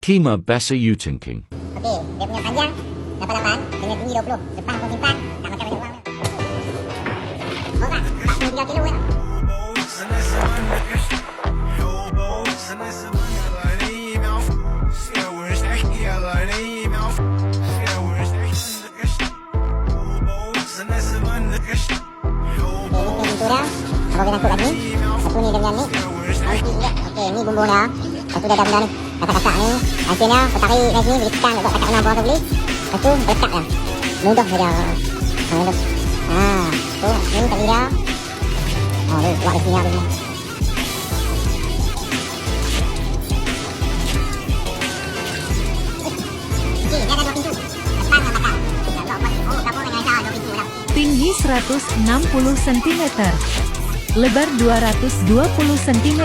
Kima Bahasa UtanKing. Okey, dia punya panjang 88 dengan tinggi 20. Depan pun simpan, tak makan banyak wang. Oh tak, 43 kilo ya. Okey, ini pintu dia. Apa boleh angkut lagi. Satu ni dia punya ni. Nanti juga. Okey, ni bumbu dia. Lepas tu dia ada benda ni. Katak-katak ni. Akhirnya, kau tarik dari sini. Boleh tekan untuk katak enam orang tu beli. Lepas tu, letak lah. Mudah saja. Mudah. Tu. Ni tadi dia. Dia buat di sini lah. Okey, dia ada dua pintu. Depan dan belakang. Dapur dengan Aisyah dua pintu dah. Tinggi 160 cm. Lebar 220 cm.